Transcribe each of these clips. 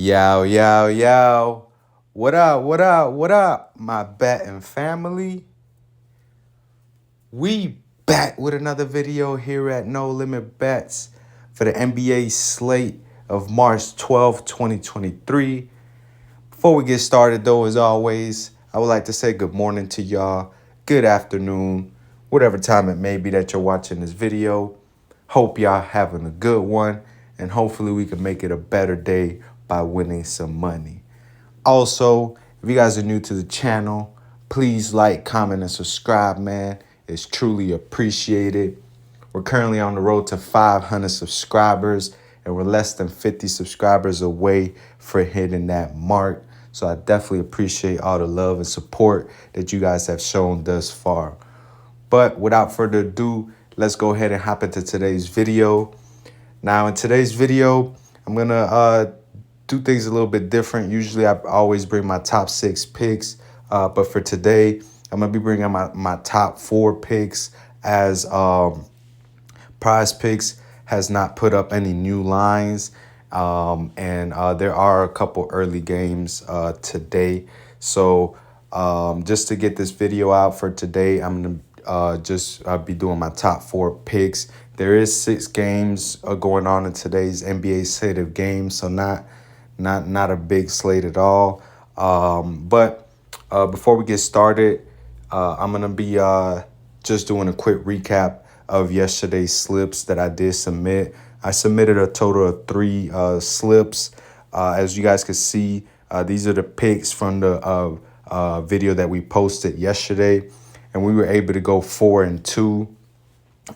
Yo, yo, yo. What up, what up, what up, my betting family? We back with another video here at No Limit Bets for the NBA slate of March 12th, 2023. Before we get started, though, as always, I would like to say good morning to y'all, good afternoon, whatever time it may be that you're watching this video. Hope y'all having a good one, and hopefully we can make it a better day by winning some money. Also, if you guys are new to the channel, please like, comment, and subscribe, man. It's truly appreciated. We're currently on the road to 500 subscribers, and we're less than 50 subscribers away for hitting that mark. So I definitely appreciate all the love and support that you guys have shown thus far. But without further ado, let's go ahead and hop into today's video. Now, in today's video, I'm going to do things a little bit different. Usually, I always bring my top 6 picks. But for today, I'm going to be bringing my top 4 picks as PrizePicks has not put up any new lines. And there are a couple early games today. So just to get this video out for today, I'm going to just be doing my top 4 picks. There is 6 games going on in today's NBA slate of games, so not a big slate at all. But before we get started, I'm going to be just doing a quick recap of yesterday's slips that I did submit. I submitted a total of 3 slips. As you guys can see, these are the picks from the video that we posted yesterday. And we were able to go 4-2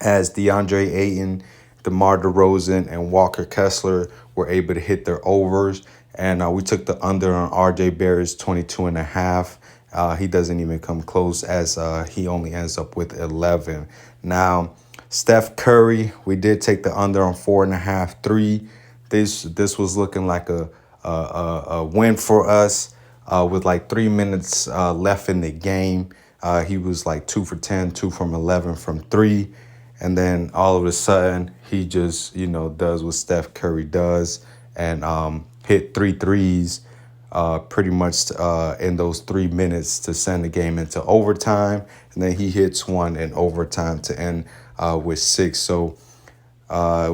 as DeAndre Ayton, DeMar DeRozan, and Walker Kessler were able to hit their overs. And we took the under on RJ Barrett's 22.5. He doesn't even come close as he only ends up with 11. Now, Steph Curry, we did take the under on 4.5 3. This was looking like a win for us with like 3 minutes left in the game. He was like 2 for 10, 2 from 11 from 3. And then all of a sudden, he just, does what Steph Curry does and hit 3 threes pretty much in those 3 minutes to send the game into overtime. And then he hits one in overtime to end with 6. So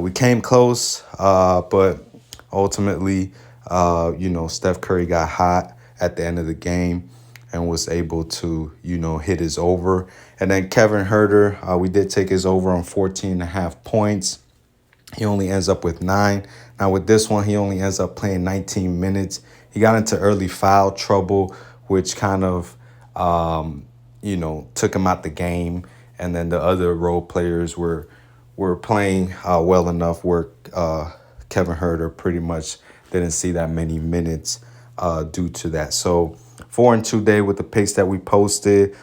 we came close, but ultimately, Steph Curry got hot at the end of the game and was able to, hit his over. And then Kevin Huerter, we did take his over on 14.5 points. He only ends up with 9. Now with this one, he only ends up playing 19 minutes. He got into early foul trouble, which kind of, took him out the game. And then the other role players were playing well enough where Kevin Huerter pretty much didn't see that many minutes due to that. So 4-2 day with the picks that we posted.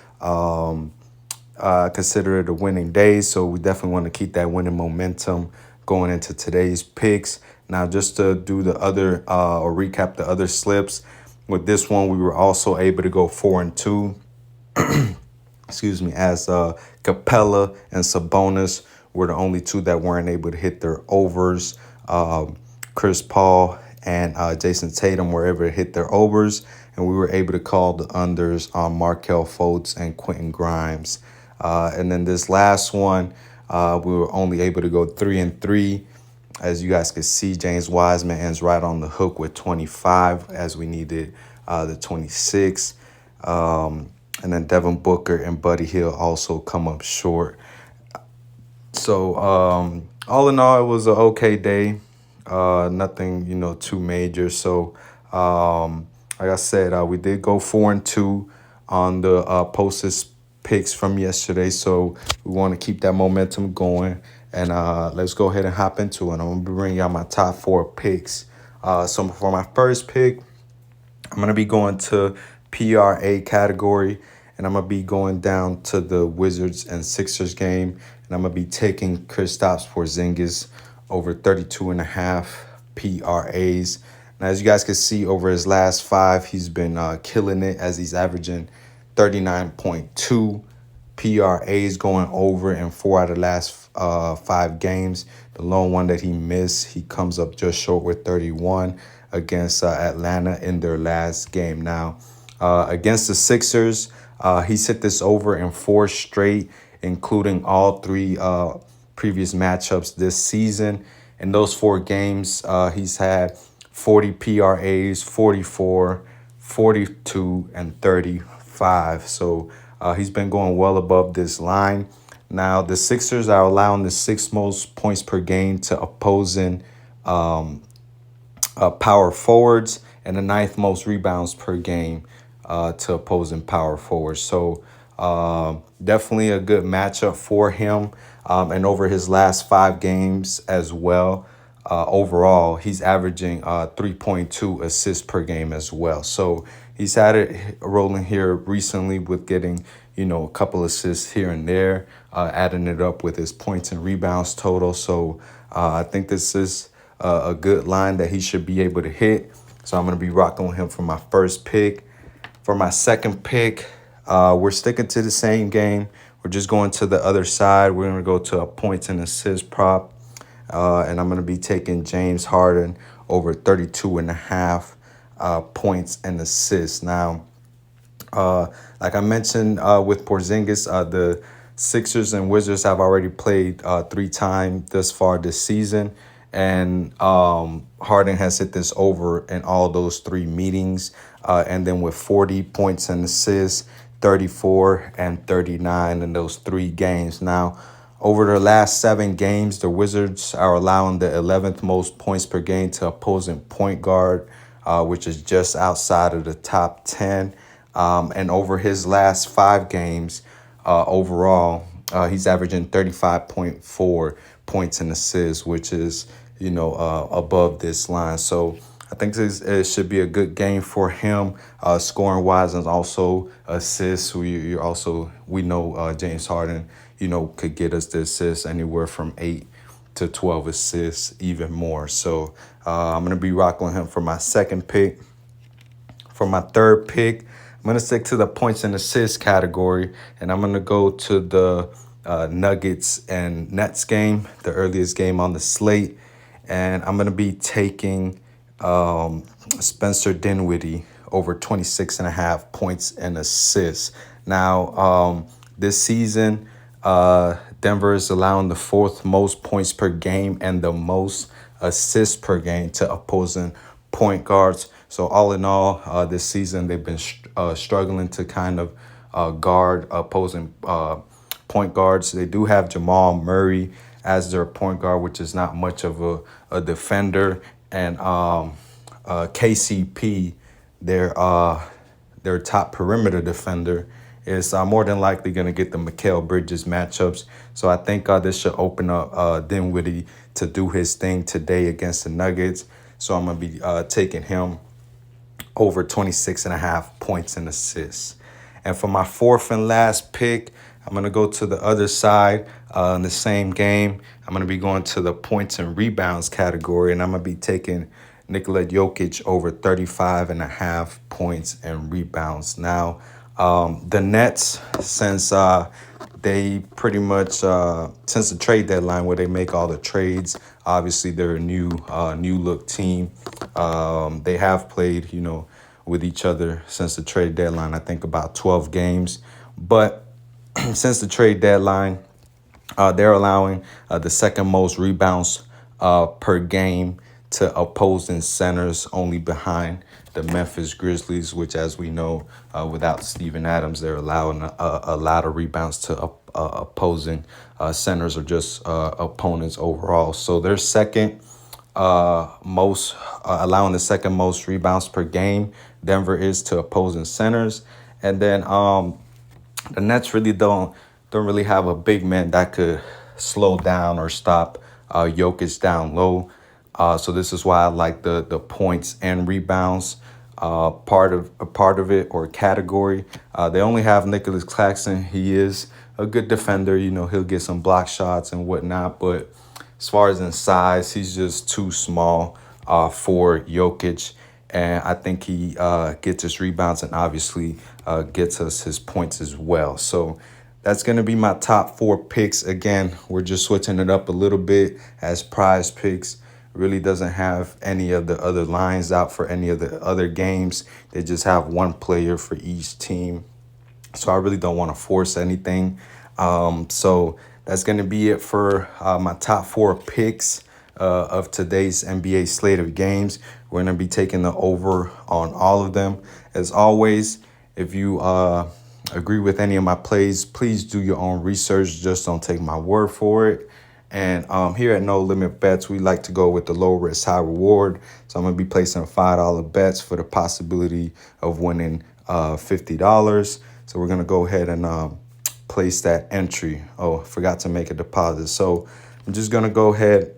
Consider it a winning day. So we definitely want to keep that winning momentum going into today's picks. Now, just to do the other or recap the other slips, with this one, we were also able to go 4-2. Excuse me, as Capella and Sabonis were the only 2 that weren't able to hit their overs. Chris Paul and Jason Tatum were able to hit their overs, and we were able to call the unders on Markelle Fultz and Quentin Grimes. And then this last one, we were only able to go 3-3. As you guys can see, James Wiseman ends right on the hook with 25 as we needed the 26. And then Devin Booker and Buddy Hield also come up short. So all in all, it was an okay day. Nothing, too major. So like I said, we did go 4-2 on the posted picks from yesterday. So we want to keep that momentum going. And let's go ahead and hop into it. I'm going to bring y'all my top 4 picks. So for my first pick, I'm going to be going to PRA category. And I'm going to be going down to the Wizards and Sixers game. And I'm going to be taking Kristaps Porzingis over 32.5 PRAs. Now, as you guys can see, over his last 5, he's been killing it as he's averaging 39.2 PRAs going over in 4 out of the last 5 games. The lone one that he missed, he comes up just short with 31. against Atlanta in their last game. Now, against the Sixers, he's hit this over in four straight, including all three previous matchups this season. In those four games, he's had 40 PRAs, 44, 42, and 35. So he's been going well above this line. Now, the Sixers are allowing the sixth most points per game to opposing power forwards and the ninth most rebounds per game to opposing power forwards. So definitely a good matchup for him. And over his last five games as well, overall, he's averaging 3.2 assists per game as well. So he's had it rolling here recently with getting, a couple assists here and there, adding it up with his points and rebounds total. So I think this is a good line that he should be able to hit. So I'm going to be rocking with him for my first pick. For my second pick, we're sticking to the same game. We're just going to the other side. We're going to go to a points and assist prop. And I'm going to be taking James Harden over 32.5 points and assists. Now, like I mentioned with Porzingis, the Sixers and Wizards have already played three times thus far this season. And Harden has hit this over in all those three meetings. And then with 40 points and assists, 34 and 39 in those three games. Now, over the last 7 games, the Wizards are allowing the 11th most points per game to opposing point guard, which is just outside of the top 10. And over his last 5 games, overall, he's averaging 35.4 points and assists, which is, above this line. So I think it should be a good game for him, scoring wise, and also assists. We know James Harden, could get us the assists anywhere from 8 to 12 assists, even more. So I'm gonna be rocking with him for my second pick. For my third pick, I'm gonna stick to the points and assists category, and I'm gonna go to the Nuggets and Nets game, the earliest game on the slate. And I'm going to be taking Spencer Dinwiddie over 26.5 points and assists. Now, this season, Denver is allowing the 4th most points per game and the most assists per game to opposing point guards. So all in all, this season, they've been struggling to kind of guard opposing point guards. They do have Jamal Murray as their point guard, which is not much of a defender, and KCP, their top perimeter defender, is more than likely going to get the Mikal Bridges matchups. So I think this should open up Dinwiddie to do his thing today against the Nuggets. So I'm going to be taking him over 26.5 points and assists. And for my fourth and last pick, I'm going to go to the other side in the same game. I'm going to be going to the points and rebounds category, and I'm going to be taking Nikola Jokic over 35.5 points and rebounds. Now, the Nets, since they pretty much, since the trade deadline where they make all the trades, obviously they're a new look team. They have played, with each other since the trade deadline, I think about 12 games. But since the trade deadline, they're allowing the second most rebounds per game to opposing centers, only behind the Memphis Grizzlies, which, as we know, without Steven Adams, they're allowing a lot of rebounds to opposing centers or just opponents overall. So they're second most, allowing the second most rebounds per game. Denver is to opposing centers. And then the Nets really don't really have a big man that could slow down or stop Jokic down low. So this is why I like the points and rebounds part of it, or category. They only have Nicholas Claxton. He is a good defender. He'll get some block shots and whatnot. But as far as in size, he's just too small for Jokic. And I think he gets his rebounds and obviously gets us his points as well. So that's going to be my top 4 picks. Again, we're just switching it up a little bit as PrizePicks really doesn't have any of the other lines out for any of the other games. They just have one player for each team. So I really don't want to force anything. So that's going to be it for my top 4 picks of today's NBA slate of games. We're going to be taking the over on all of them. As always, if you agree with any of my plays, please do your own research. Just don't take my word for it. And here at No Limit Bets, we like to go with the low risk, high reward. So I'm going to be placing $5 bets for the possibility of winning $50. So we're going to go ahead and place that entry. Oh, forgot to make a deposit. So I'm just going to go ahead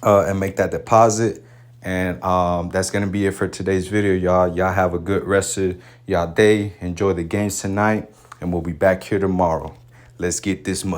and make that deposit. And that's going to be it for today's video, y'all. Y'all have a good rest of y'all day. Enjoy the games tonight. And we'll be back here tomorrow. Let's get this money.